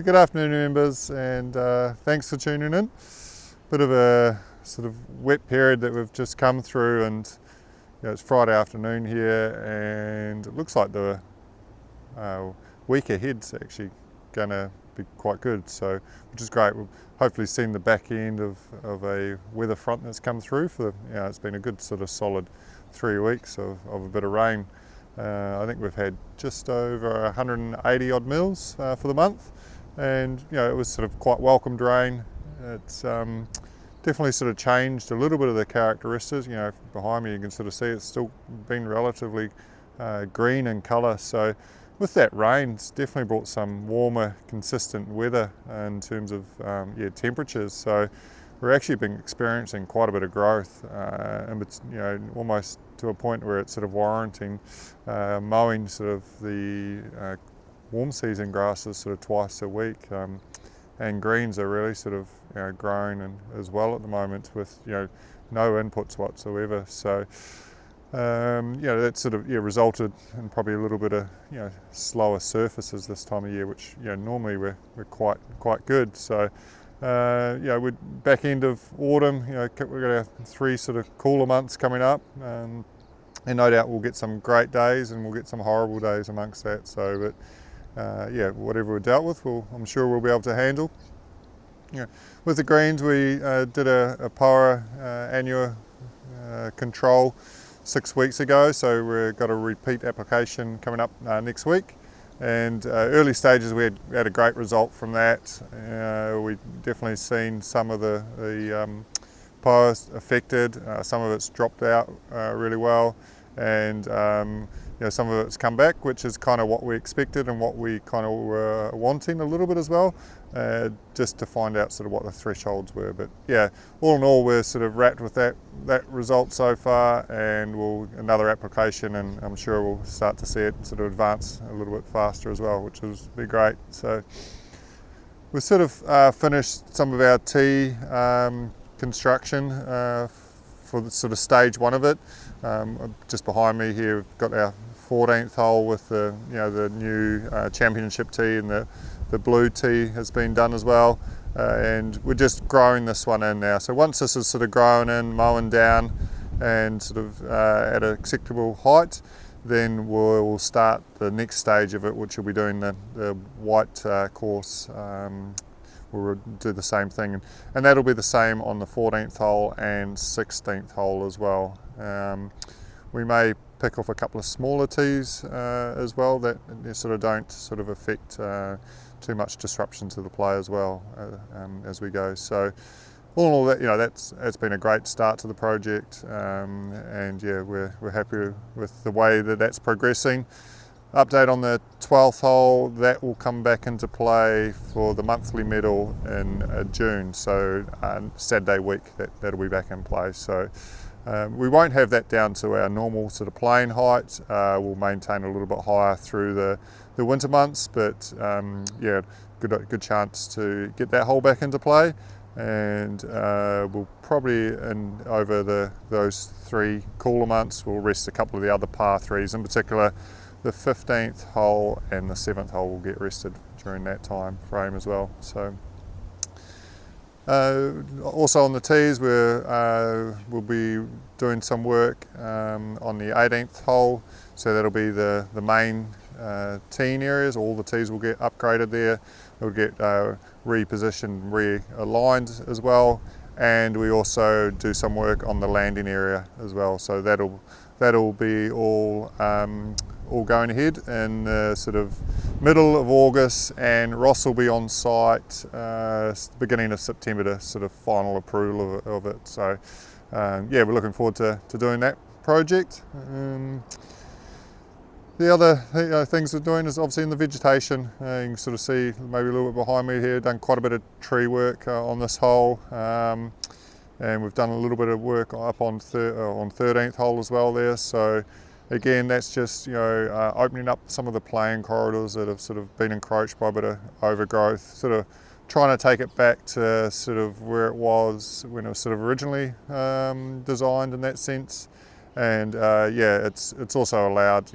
Good afternoon, members, and thanks for tuning in. Bit of a sort of wet period that we've just come through, and it's Friday afternoon here, and it looks like the week ahead's actually going to be quite good. So, which is great. We've hopefully seen the back end of a weather front that's come through. It's been a good sort of solid 3 weeks of a bit of rain. I think we've had just over 180 odd mils for the month. And it was sort of quite welcomed rain. It's definitely sort of changed a little bit of the characteristics. Behind me you can sort of see it's still been relatively green in colour. So with that rain, it's definitely brought some warmer, consistent weather in terms of temperatures. So we're actually been experiencing quite a bit of growth, and it's almost to a point where it's sort of warranting mowing sort of the warm season grasses sort of twice a week, and greens are really sort of growing and as well at the moment with no inputs whatsoever. So that sort of resulted in probably a little bit of slower surfaces this time of year, which normally we're quite good. So we're back end of autumn. We've got our 3 sort of cooler months coming up. And no doubt we'll get some great days and we'll get some horrible days amongst that. So, whatever we're dealt with, I'm sure we'll be able to handle. With the greens, we did a POA annual control 6 weeks ago, so we've got a repeat application coming up next week. And early stages, we had a great result from that. We definitely seen some of the POA affected. Some of it's dropped out really well, and some of it's come back, which is kind of what we expected and what we kind of were wanting a little bit as well, just to find out sort of what the thresholds were. But all in all, we're sort of wrapped with that result so far, and another application, and I'm sure we'll start to see it sort of advance a little bit faster as well, which will be great. So we've sort of finished some of our tee construction for the sort of stage 1 of it. Just behind me here, we've got our 14th hole with the new championship tee, and the blue tee has been done as well. And we're just growing this one in now. So once this is sort of grown in, mowing down, and sort of at an acceptable height, then we'll start the next stage of it, which will be doing the white course. We'll do the same thing, and that'll be the same on the 14th hole and 16th hole as well. We may pick off a couple of smaller tees as well that sort of don't sort of affect too much disruption to the play as well as we go. So all in all, that's been a great start to the project, and we're happy with the way that's progressing. Update on the 12th hole, that will come back into play for the monthly medal in June, so Saturday week that'll be back in play. So we won't have that down to our normal sort of playing height. We'll maintain a little bit higher through the winter months, but good chance to get that hole back into play. And we'll probably, over those 3 cooler months, we'll rest a couple of the other par 3s, in particular the 15th hole and the 7th hole will get rested during that time frame as well. So also on the tees, we'll be doing some work on the 18th hole, so that'll be the main teeing areas. All the tees will get upgraded there. They'll get repositioned, realigned as well, and we also do some work on the landing area as well. So that'll be all going ahead in the sort of middle of August, and Ross will be on site beginning of September to sort of final approval of it. So we're looking forward to doing that project. The other things we're doing is obviously in the vegetation. You can sort of see maybe a little bit behind me here, done quite a bit of tree work on this hole, and we've done a little bit of work up on 13th hole as well there. So again, that's just opening up some of the playing corridors that have sort of been encroached by a bit of overgrowth, sort of trying to take it back to sort of where it was when it was sort of originally designed in that sense. And it's also allowed,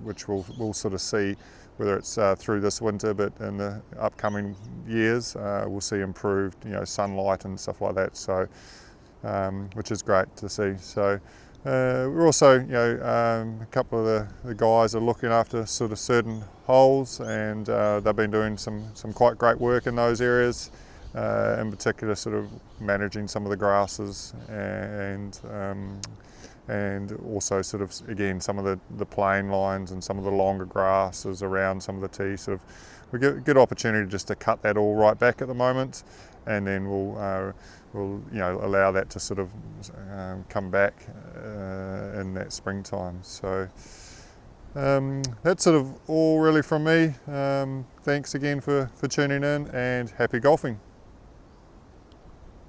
which we'll sort of see whether it's through this winter, but in the upcoming years, we'll see improved, sunlight and stuff like that. So, which is great to see. So, we're also, a couple of the guys are looking after sort of certain holes, and they've been doing some quite great work in those areas. In particular, sort of managing some of the grasses and also sort of, again, some of the plane lines and some of the longer grasses around some of the tees. Sort of, we get a good opportunity just to cut that all right back at the moment, and then we'll allow that to sort of come back in that springtime. So that's sort of all really from me. Thanks again for tuning in, and happy golfing.